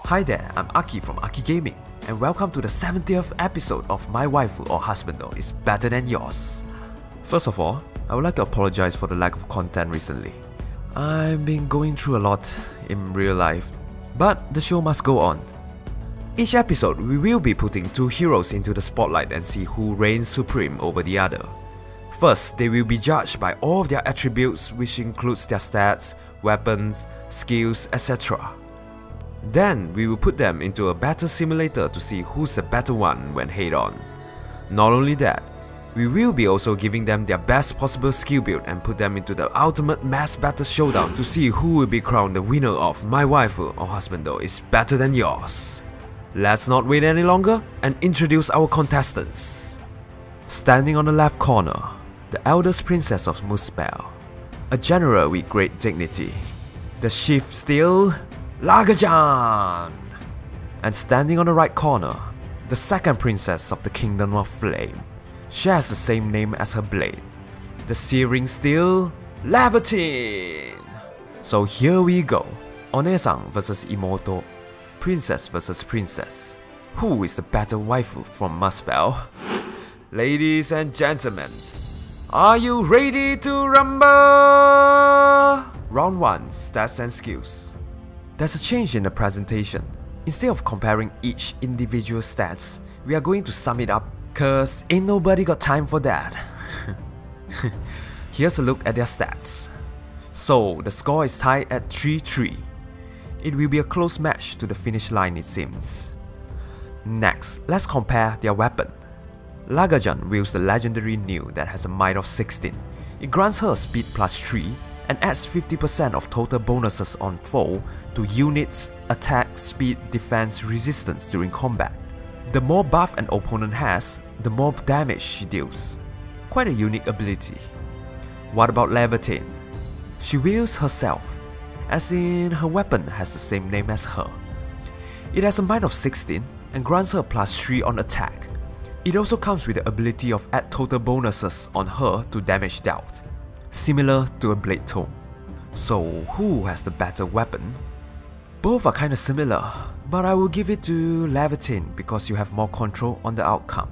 Hi there, I'm Aki from Aki Gaming, and welcome to the 70th episode of My Waifu or Husbando is Better Than Yours. First of all, I would like to apologize for the lack of content recently. I've been going through a lot in real life, but the show must go on. Each episode, we will be putting two heroes into the spotlight and see who reigns supreme over the other. First, they will be judged by all of their attributes, which includes their stats, weapons, skills, etc. Then, we will put them into a battle simulator to see who's the better one when head-on. Not only that, we will be also giving them their best possible skill build and put them into the ultimate mass battle showdown to see who will be crowned the winner of My Waifu or Husbando is Better Than Yours. Let's not wait any longer and introduce our contestants. Standing on the left corner, the eldest princess of Muspel, a general with great dignity, the chief still, Laegjarn. And standing on the right corner, the second princess of the Kingdom of Flame, she has the same name as her blade, the searing steel, Leviton. So here we go, Onesang vs Immortal, princess versus princess. Who is the better waifu from Muspel? Ladies and gentlemen, are you ready to rumble? Round 1, stats and skills. There's a change in the presentation. Instead of comparing each individual stats, we are going to sum it up, cause ain't nobody got time for that. Here's a look at their stats. So the score is tied at 3-3. It will be a close match to the finish line it seems. Next, let's compare their weapon. Laegjarn wields the legendary New that has a might of 16. It grants her speed plus 3 and adds 50% of total bonuses on foe to units, attack, speed, defense, resistance during combat. The more buff an opponent has, the more damage she deals. Quite a unique ability. What about Leviton? She wields herself, as in her weapon has the same name as her. It has a might of 16 and grants her plus 3 on attack. It also comes with the ability of add total bonuses on her to damage dealt, similar to a blade tome. So who has the better weapon? Both are kinda similar, but I will give it to Leviton because you have more control on the outcome.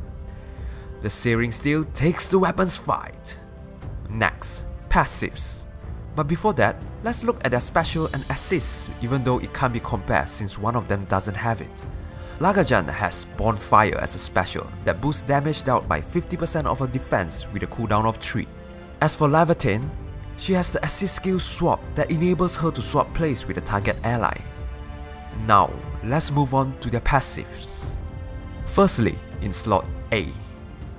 The searing steel takes the weapons fight. Next, passives. But before that, let's look at their special and assists, even though it can't be compared since one of them doesn't have it. Laegjarn has Bonfire as a special that boosts damage dealt by 50% of her defense with a cooldown of 3. As for Leviton, she has the assist skill Swap that enables her to swap place with a target ally. Now, let's move on to their passives. Firstly, in slot A,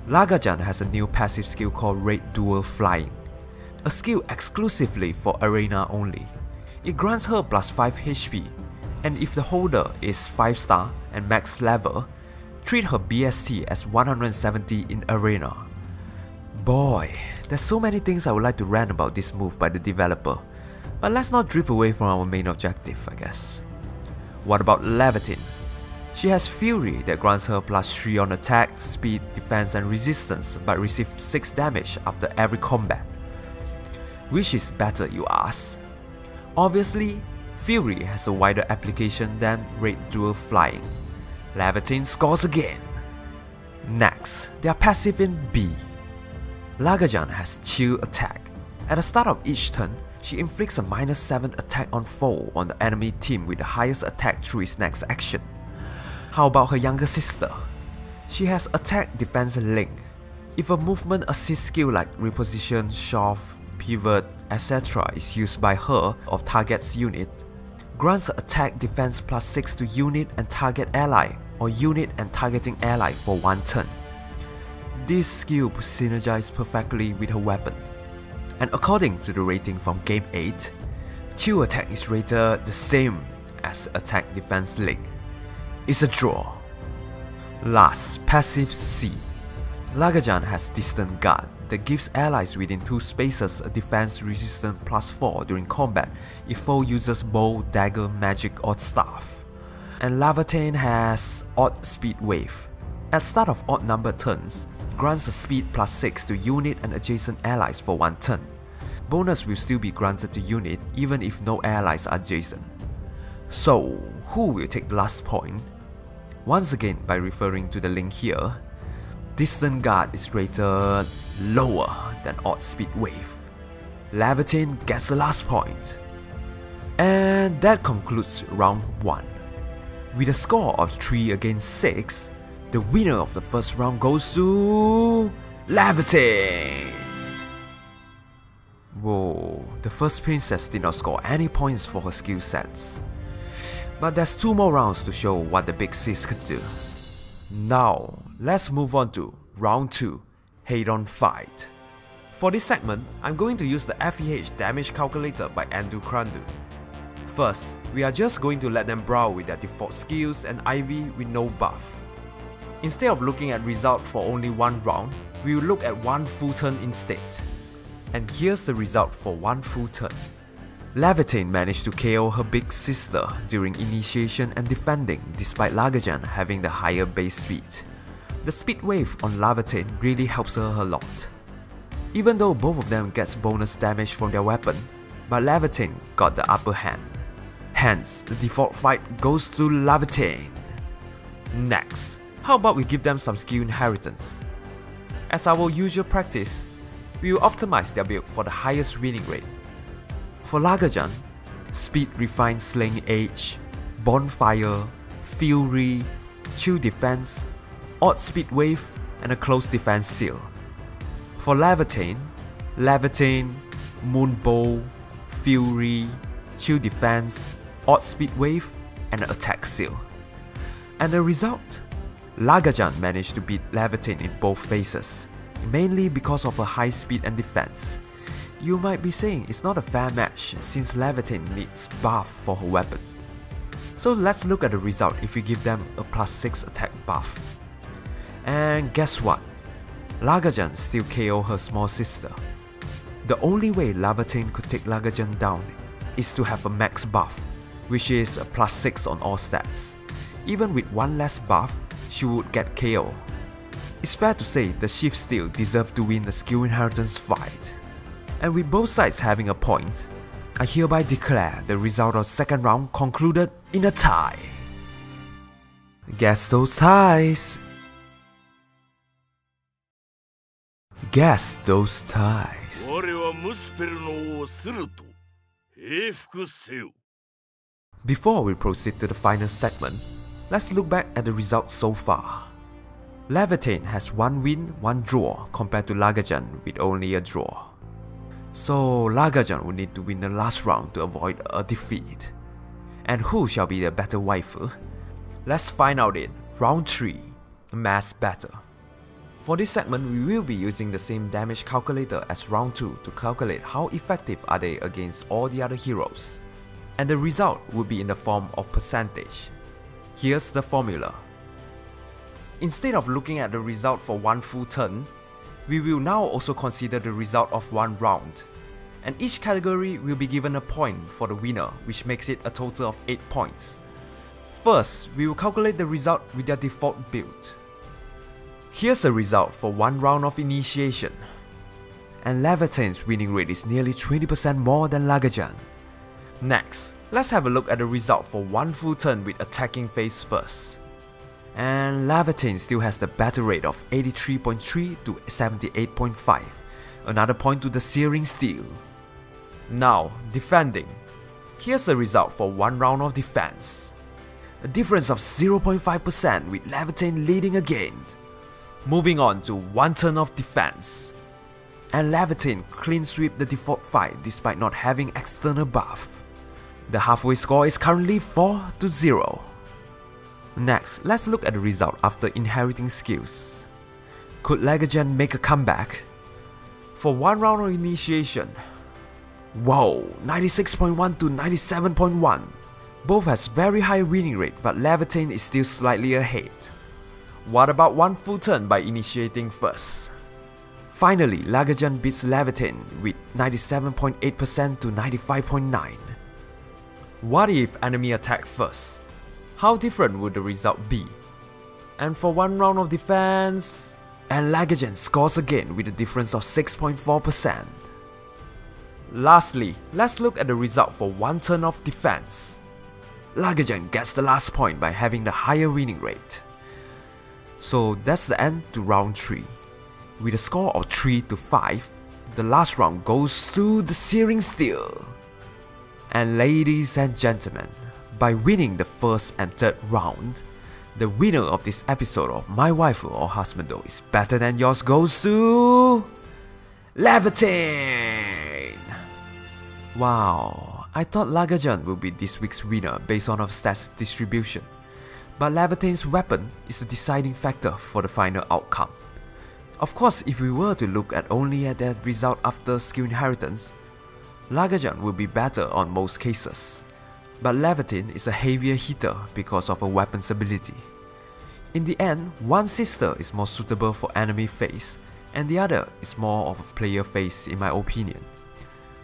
Laegjarn has a new passive skill called Raid Dual Flying, a skill exclusively for arena only. It grants her plus 5 HP, and if the holder is 5-star and max level, treat her BST as 170 in arena. Boy, there's so many things I would like to rant about this move by the developer, but let's not drift away from our main objective, I guess. What about Leviton? She has Fury that grants her plus 3 on attack, speed, defense and resistance, but receives 6 damage after every combat. Which is better, you ask? Obviously, Fury has a wider application than Raid Dual Flying. Leviton scores again. Next, their passive in B. Laegjarn has Chill Attack. At the start of each turn, she inflicts a -7 attack on foe on the enemy team with the highest attack through its next action. How about her younger sister? She has Attack, Defense, Link. If a movement assist skill like Reposition, Shove, Pivot, etc. is used by her or target's unit, grants attack defense plus 6 to unit and target ally, or unit and targeting ally for 1 turn. This skill synergizes perfectly with her weapon. And according to the rating from Game 8, Chill Attack is rated the same as Attack Defense Link. It's a draw. Last, passive C. Laegjarn has Distant Guard that gives allies within 2 spaces a defense resistance plus 4 during combat if foe uses bow, dagger, magic or staff. And Leviton has Odd Speed Wave. At start of odd number turns, grants a speed plus 6 to unit and adjacent allies for 1 turn. Bonus will still be granted to unit even if no allies are adjacent. So, who will take the last point? Once again, by referring to the link here, Distant Guard is rated lower than Odd Speed Wave. Leviton gets the last point. And that concludes round 1. With a score of 3 against 6, the winner of the first round goes to Laevatein. Whoa, the first princess did not score any points for her skill sets. But there's 2 more rounds to show what the big sis could do. Now, let's move on to round 2, Head-on Fight. For this segment, I'm going to use the FEH damage calculator by Krandu. First, we are just going to let them brawl with their default skills and Ivy with no buff. Instead of looking at result for only 1 round, we will look at 1 full turn instead. And here's the result for 1 full turn. Leviton managed to KO her big sister during initiation and defending despite Laegjarn having the higher base speed. The speed wave on Leviton really helps her a lot. Even though both of them gets bonus damage from their weapon, but Leviton got the upper hand. Hence, the default fight goes to Leviton. Next, how about we give them some skill inheritance? As our usual practice, we will optimize their build for the highest winning rate. For Laegjarn, Speed Refined Slaying Edge, Bonfire, Fury, Chill Defense, Odd Speed Wave, and a Close Defense Seal. For Leviton, Moonbow, Fury, Chill Defense, Odd Speed Wave, and an Attack Seal. And the result? Laegjarn managed to beat Leviton in both phases, mainly because of her high speed and defense. You might be saying it's not a fair match since Leviton needs buff for her weapon. So let's look at the result if we give them a +6 attack buff. And guess what? Laegjarn still KO her small sister. The only way Leviton could take Laegjarn down is to have a max buff, which is a +6 on all stats. Even with 1 less buff, she would get KO. It's fair to say the Shift still deserve to win the skill inheritance fight. And with both sides having a point, I hereby declare the result of second round concluded in a tie. Guess those ties. Guess those ties. Before we proceed to the final segment, let's look back at the results so far. Leviton has 1 win, 1 draw compared to Laegjarn with only a draw. So Laegjarn will need to win the last round to avoid a defeat. And who shall be the better waifu? Let's find out in round 3, Mass Battle. For this segment, we will be using the same damage calculator as round 2 to calculate how effective are they against all the other heroes. And the result will be in the form of percentage. Here's the formula. Instead of looking at the result for 1 full turn, we will now also consider the result of 1 round, and each category will be given a point for the winner, which makes it a total of 8 points. First, we will calculate the result with their default build. Here's the result for 1 round of initiation, and Leviton's winning rate is nearly 20% more than Laegjarn. Next, let's have a look at the result for 1 full turn with attacking phase first. And Leviton still has the battle rate of 83.3 to 78.5, another point to the Searing Steel. Now, defending. Here's the result for 1 round of defense. A difference of 0.5% with Leviton leading again. Moving on to 1 turn of defense. And Leviton clean sweep the default fight despite not having external buff. The halfway score is currently 4-0. Next, let's look at the result after inheriting skills. Could Laegjarn make a comeback? For 1 round of initiation, whoa, 96.1 to 97.1. Both has very high winning rate, but Leviton is still slightly ahead. What about 1 full turn by initiating first? Finally, Laegjarn beats Leviton with 97.8% to 95.9. What if enemy attack first? How different would the result be? And for 1 round of defense, and Laegjarn scores again with a difference of 6.4%. Lastly, let's look at the result for 1 turn of defense. Laegjarn gets the last point by having the higher winning rate. So that's the end to round 3. With a score of 3-5, the last round goes to the Searing Steel. And ladies and gentlemen, by winning the first and third round, the winner of this episode of My Waifu or Husbando is better than yours goes to Leviton! Wow, I thought Laegjarn would be this week's winner based on her stats distribution, but Leviton's weapon is the deciding factor for the final outcome. Of course, if we were to look only at that result after skill inheritance, Laegjarn will be better on most cases, but Leviton is a heavier hitter because of her weapon's ability. In the end, one sister is more suitable for enemy phase, and the other is more of a player phase in my opinion.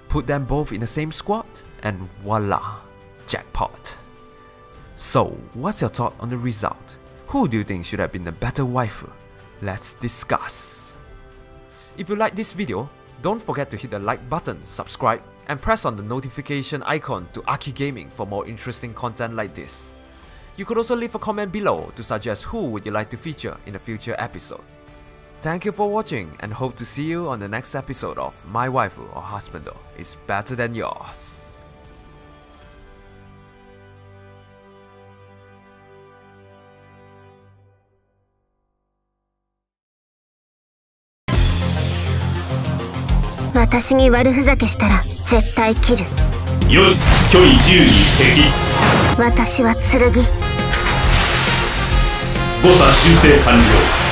Put them both in the same squad, and voila, jackpot. So, what's your thought on the result? Who do you think should have been the better waifu? Let's discuss. If you like this video, don't forget to hit the like button, subscribe, and press on the notification icon to Aki Gaming for more interesting content like this. You could also leave a comment below to suggest who would you like to feature in a future episode. Thank you for watching and hope to see you on the next episode of My Waifu or Husbando is better than yours. 私に悪ふざけしたら絶対切る。よし、距離10に敵。私は剣。誤差修正完了。